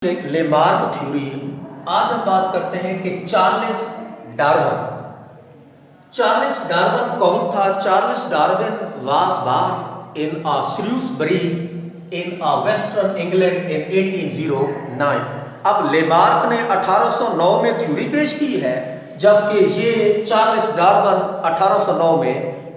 Lamarck theory. आज हम बात करते हैं कि चार्ल्स डार्विन कौन था। Charles Darwin was born in Shrewsbury in western England in 1809। अब लेमार्क ने 1809 में थ्योरी पेश की है, जबकि ये चार्ल्स डार्विन 1809 में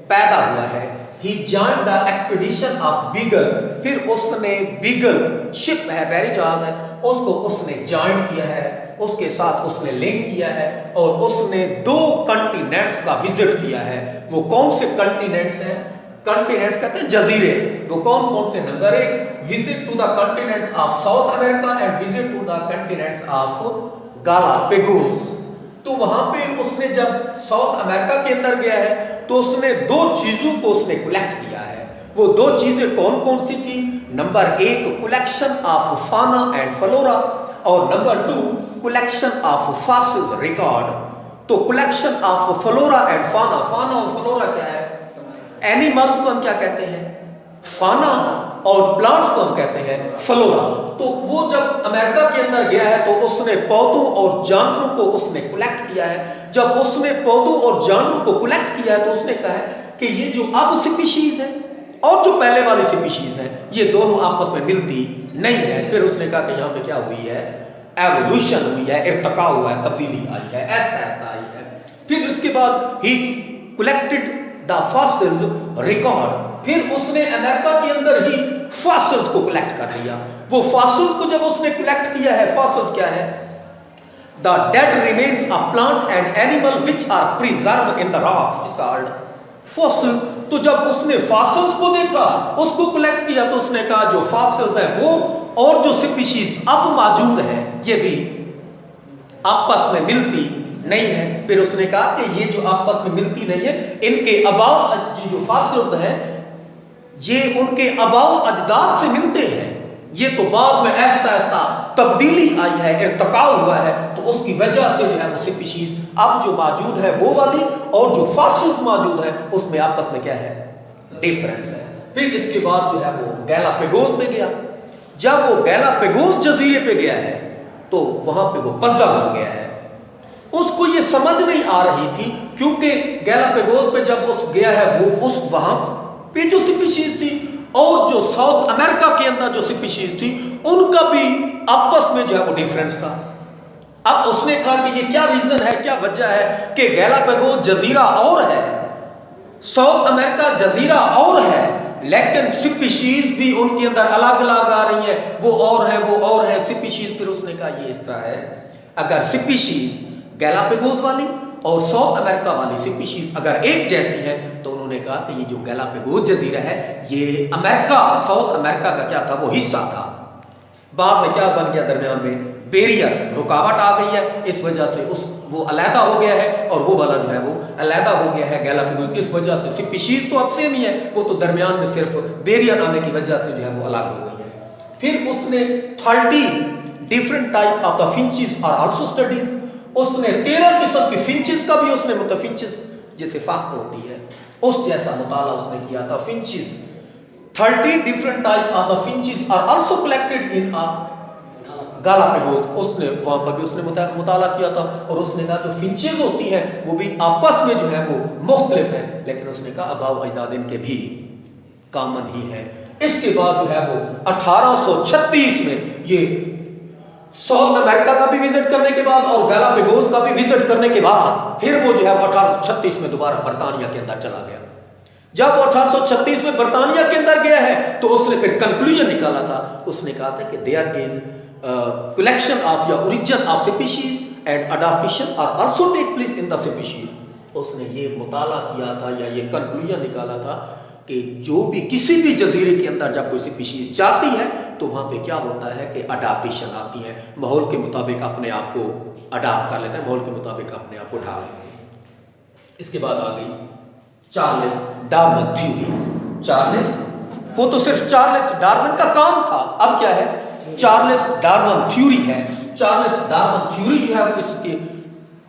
पैदा हुआ है। He joined the expedition of Beagle। फिर उसने बीगल शिप है, बैरी जहाज है, उसको उसने ज्वाइन किया है, उसके साथ उसने लिंक किया है और उसने 2 कंटिनेंट्स का विजिट किया है। वो कौन से कंटिनेंट्स हैं? कंटिनेंट्स कहते हैं जजीरे। वो कौन कौन से? Number 1, visit to the continents of South America and visit to the continents of Galapagos. तो वहां पे उसने जब साउथ अमेरिका के अंदर गया है तो उसने 2 चीजों को उसने कलेक्ट किया है। वो 2 चीजें कौन कौन सी थी? नंबर 1, कलेक्शन ऑफ फाना एंड फ्लोरा और number 2, collection of fossil record. तो कलेक्शन ऑफ फ्लोरा एंड फाना, फाना और फ्लोरा क्या है? एनिमल्स को हम क्या कहते हैं? फाना, और प्लांट्स को हम कहते हैं फ्लोरा। तो वो जब अमेरिका के अंदर गया है तो उसने पौधों और जानवरों को उसने कलेक्ट किया है। जब उसने पौधों और जानवरों को कलेक्ट किया है तो उसने कहा है कि ये जो अब स्पीशीज है और जो पहले वाली स्पीशीज है ये दोनों आपस में मिलती नहीं है। फिर उसने कहा कि यहाँ पे क्या हुई है? एवोल्यूशन हुई है, इर्तिका हुआ है, तब्दीली आई है, ऐसा आई है। फिर उसके बाद ही कलेक्टेड द फॉसिल्स रिकॉर्ड। फिर उसने अमेरिका के अंदर ही फॉसिल्स को कलेक्ट कर लिया। वो फॉसिल्स को जब उसने कलेक्ट किया है, फॉसिल्स क्या है? The dead remains of plants and animal which are preserved in the rocks is called fossils. तो जब उसने फॉसिल्स को देखा, उसको कलेक्ट किया, तो उसने कहा जो फॉसिल्स है वो और जो स्पीशीज अब मौजूद है ये भी आपस में मिलती नहीं है। फिर उसने कहा कि ये जो आपस में मिलती नहीं है, इनके अबाव जो फॉसिल्स हैं ये उनके अबाव अजदाद से मिलते हैं। ये तो बाद में ऐसा तब्दीली आई है, इर्तिका हुआ है, तो उसकी वजह से जो है वो स्पीशीज अब जो मौजूद है वो वाली और जो फॉसिल्स मौजूद है उसमें आपस में क्या है? डिफरेंस है। फिर इसके बाद जो है वो गैलापेगोस पे गया। जब वो गैलापेगोस जजीरे पे गया है तो वहां पे वो पजल हो गया है। उसको ये समझ नहीं आ रही थी, क्योंकि गैलापेगोस पे जब उस गया है वो उस वहां पे जो स्पीशीज थी और जो साउथ अमेरिका के अंदर जो स्पीशीज थी उनका भी आपस में जो है वो डिफरेंस था। अब उसने कहा कि ये क्या रीजन है, क्या वजह है कि गैलापेगोस जजीरा और है, साउथ अमेरिका जजीरा और है, लेकिन स्पीशीज भी उनके अंदर अलग अलग आ रही है, वो और है स्पीशीज। फिर उसने कहा ये इस तरह है, अगर स्पीशीज गैलापेगोस वाली और साउथ अमेरिका वाली स्पीशीज अगर एक जैसी है तो उन्होंने कहा कि ये जो गैलापेगोस जजीरा है ये अमेरिका, साउथ अमेरिका का क्या था? वो हिस्सा था। बाद में क्या बन गया? दरमियान में बैरियर, रुकावट आ गई है, इस वजह से वो अलहदा हो गया है और वो वाला जो है वो अलहदा हो गया है गैलापेगोस। इस वजह से स्पीशीज तो अब सेम ही है, वो तो दरमियान में सिर्फ बैरियर आने की वजह से जो है वो अलग हो गई है। फिर उसने 30 different type of the finches are also studies. उसने 13 किस्म की फिंचेस का भी उसने फिंचेस जैसे फाख्त होती है उस जैसा मुताला उसने किया था। Finches 30 different type of the finches are also collected in Galapagos. उसने वहां पर भी उसने मुताला किया था और उसने कहा जो फिंचेस होती है वो भी आपस में जो है वो मुख्तलिफ है, लेकिन उसने कहा अबाव अजदाद इनके भी कॉमन ही है। इसके बाद जो है वो 1836 में ये साउथ अमेरिका का भी विजिट करने के बाद और गैलापेगोस का भी विजिट करने के बाद फिर वो जो है 1836 में दोबारा बर्तानिया के अंदर चला गया। जब वो 1836 में बर्तानिया के अंदर गया है तो उसने फिर कंक्लूजन निकाला था। उसने कहा था कि देयर इज कलेक्शन ऑफ या origin of species and adoption are also take place in the species. उसने ये मुताला किया था या ये कंक्लूजन निकाला था कि जो भी किसी भी जजीरे के अंदर जब कोई स्पीशीज जाती है तो वहां पे क्या होता है कि अडॉप्शन आती है, माहौल के मुताबिक अपने आप को अडॉप्ट कर लेते हैं, माहौल के मुताबिक अपने आप को ढाल लेते हैं। इसके बाद आ गई चार्ल्स डार्विन थ्योरी। चार्ल्स, वो तो सिर्फ चार्ल्स डार्विन का काम था, अब क्या है? चार्ल्स डार्विन थ्योरी है। चार्ल्स डार्विन थ्योरी जो है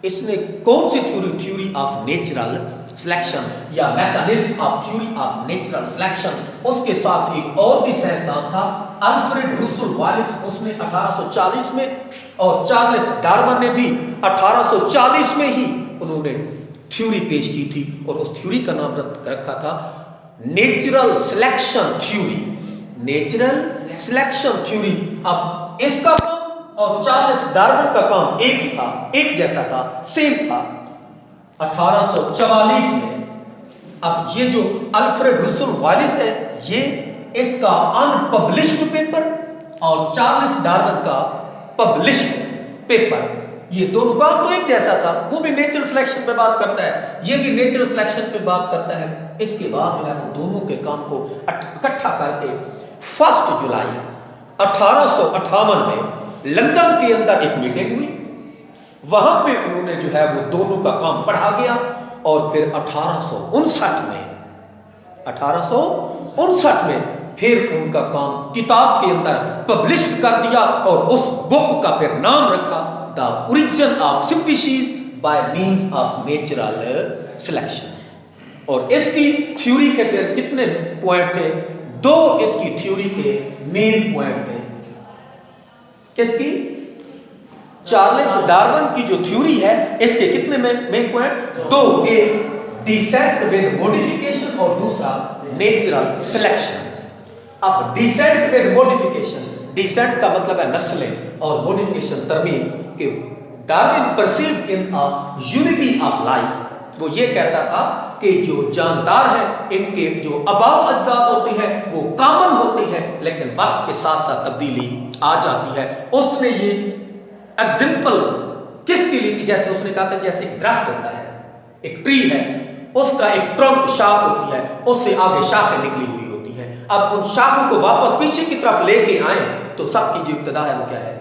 इसने कौन सी थ्योरी ऑफ नेचुरल सिलेक्शन या mechanism of theory of natural selection, उसके साथ एक और भी साइंसदान था अल्फ्रेड रुसल वालिस, उसने 1840 में, और चार्ल्स डार्विन ने भी 1840 में ही उन्होंने थ्योरी पेश की थी, और उस थ्योरी का नाम रखा था natural selection theory. Natural selection theory. अब इसका काम और चार्ल्स डार्विन का काम एक ही था, एक जैसा था, सेम था। 1844 में अब ये जो अल्फ्रेड रुसल वालिस है, ये इसका अनपब्लिश्ड पेपर और चार्ल्स डार्विन का पब्लिश्ड पेपर, ये दोनों काम तो एक जैसा था। वो भी नेचुरल सिलेक्शन पे बात करता है, ये भी नेचुरल सिलेक्शन पे बात करता है। इसके बाद जो है वो दोनों के काम को इकट्ठा करके 1 जुलाई 1858 में लंदन के अंदर एक मीटिंग हुई। वहां पे उन्होंने जो है वो दोनों का काम पढ़ा गया, और फिर 1859 में फिर उनका काम किताब के अंदर पब्लिश कर दिया, और उस बुक का फिर नाम रखा the origin of species by means of natural selection. और इसकी थ्योरी के फिर कितने पॉइंट थे? 2 इसकी थ्योरी के मेन पॉइंट थे। किसकी? चार्ल्स डार्विन की जो थ्योरी है, इसके कितने मेन पॉइंट? 2। एक डिसेंट विद मॉडिफिकेशन और दूसरा नेचुरल सिलेक्शन। अब डिसेंट विद मॉडिफिकेशन, डिसेंट का मतलब है नस्लें, और मॉडिफिकेशन तरमीम के Darwin perceived in a unity of life. वो ये कहता था कि जो जानदार है, इनके जो आबाओ अजदाद होती है वो कॉमन होती है, लेकिन वक्त के साथ साथ तब्दीली आ जाती है। उसने ये एग्जाम्पल किसके लिए थी? जैसे उसने कहा था जैसे एक दरख्त होता है, एक ट्री है, उसका एक ट्रंक शाख होती है, उससे आगे शाखें निकली हुई होती हैं। अब उन शाखों को वापस पीछे की तरफ लेके आए तो सबकी जो इब्तिदा है वो क्या है?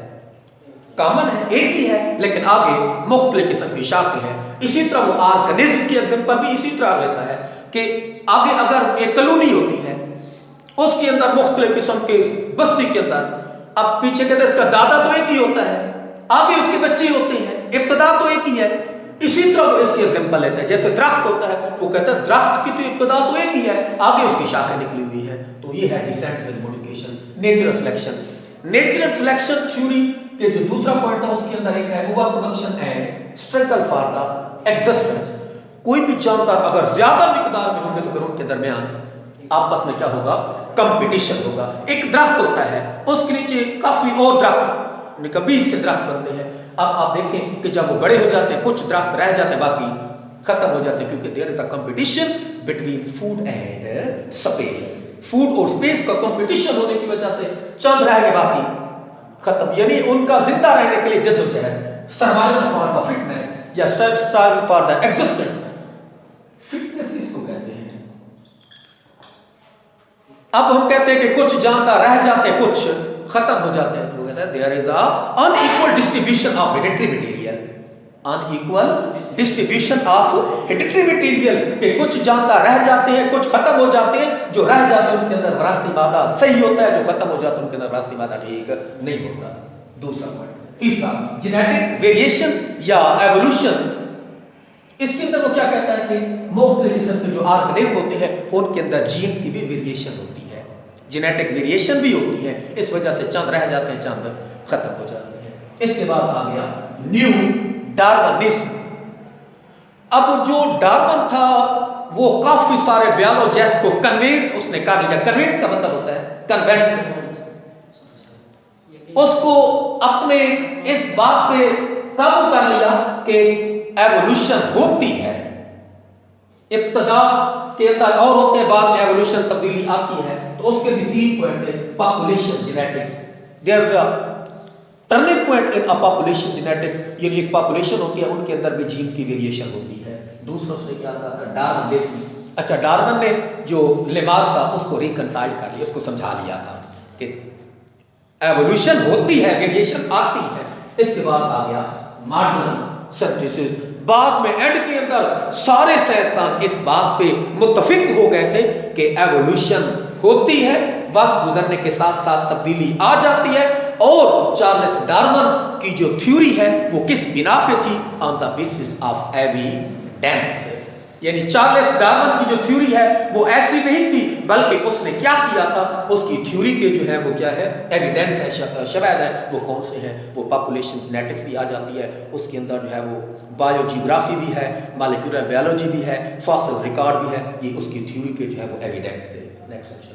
कॉमन है, एक ही है, लेकिन आगे मुख्तलिफ किस्म की शाखें हैं। इसी तरह वो ऑर्गेनिज्म की एग्जाम्पल भी इसी तरह लेता है कि आगे अगर एक कॉलोनी होती है, उसके अंदर मुख्तलिफ किस्म के बस्ती के अंदर, अब पीछे कहते हैं इसका दादा तो एक ही होता है, आगे उसके बच्चे होते हैं, इब्तिदा तो एक ही है। इसी तरह वो इसकी एग्जाम्पल लेते हैं। जैसे दरख्त होता है, वो कहता है दरख्त की तो इब्तिदा तो एक ही है, आगे उसकी शाखें निकली हुई है। तो ये है descent with modification, natural selection. Natural selection theory के जो दूसरा पॉइंट था उसके अंदर एक है overproduction and struggle for the existence. कोई भी जानवर अगर ज्यादा मिकदार में होंगे तो फिर उनके दरमियान आपस में क्या होगा? कंपटीशन होगा। एक दरख्त होता है, उसके नीचे काफी और दरख्त, 20 से दरख्त बनते हैं। अब आप देखें कि जब वो बड़े हो जाते हैं, कुछ दरख्त रह जाते हैं, बाकी खत्म हो जाते हैं, क्योंकि there is a competition between food and space. Food और स्पेस का कंपटीशन होने की वजह से चंद रह गए, बाकी खत्म। यानी उनका जिंदा रहने के लिए जद्दोजहद, सर्वाइवल फॉर द फिटनेस या survival for the existence. Fitness किसको कहते हैं? अब हम कहते हैं कि कुछ जानदार रह जाते हैं, कुछ खत्म हो जाते हैं। लोग कहते हैं there is a unequal distribution of hereditary material, unequal distribution of hereditary material के कुछ जानदार रह जाते हैं, कुछ खत्म हो जाते हैं। जो रह जाते हैं उनके अंदर विरासती मादा सही होता है, जो खत्म हो जाते हैं उनके अंदर विरासती मादा ठीक नहीं होता। दूसरा पॉइंट। तीसरा, जेनेटिक वेरिएशन या एवोल्यूशन। इसके अंदर वो क्या कहता है कि मुख्तलिफ किस्म के जो ऑर्गेनिज्म होते हैं उनके अंदर जीन्स की भी वेरिएशन होती है, जेनेटिक वेरिएशन भी होती है। इस वजह से चंद रह जाते हैं, चंद खत्म हो जाते हैं। इसके बाद आ गया न्यू डार्विनिज्म। अब जो डार्विन था वो काफी सारे बायोलॉजिस्ट को कन्विंस उसने कर लिया। कन्विंस का मतलब होता है कन्वेंस, उसको अपने इस बात पे काबू कर लिया कि एवोल्यूशन होती है, इब्तिदा के अंदर और होते हैं, बाद में एवोल्यूशन तब्दीली आती है। तो उसके भी 3 पॉइंट थे। Population genetics, there is a turning point in a population genetics, यानी एक पॉपुलेशन होती है, उनके अंदर भी जीन्स की वेरिएशन होती है। दूसरा उसने क्या कहा था? डार्विनिज्म। अच्छा, डार्विन ने जो लेमार्क था उसको रिकंसाइल कर लिया, उसको समझा लिया था कि एवोल्यूशन होती है, वेरिएशन आती है। इसके बाद आ गया मॉडर्न सिंथेसिस। बाद में एंड के अंदर सारे साइंसदान इस बात पे मुत्तफिक हो गए थे कि एवोल्यूशन होती है, वक्त गुजरने के साथ साथ तब्दीली आ जाती है। और चार्ल्स डार्विन की जो थ्योरी है वो किस बिना पे थी? On the basis of evidence, یعنی چارلس ڈارون کی جو تھیوری ہے وہ ایسی نہیں تھی، بلکہ اس نے کیا کیا تھا، اس کی تھیوری کے جو ہے وہ کیا ہے، ایویڈنس ہے، شواہد ہے، وہ کون سے ہیں، وہ پاپولیشن جینیٹکس بھی آ جاتی ہے، اس کے اندر جو ہے وہ بایو جیوگرافی بھی ہے، مالیکولر بایولوجی بھی ہے، فاسل ریکارڈ بھی ہے، یہ اس کی تھیوری کے جو ہے وہ ایویڈنس ہے۔ نیکسٹ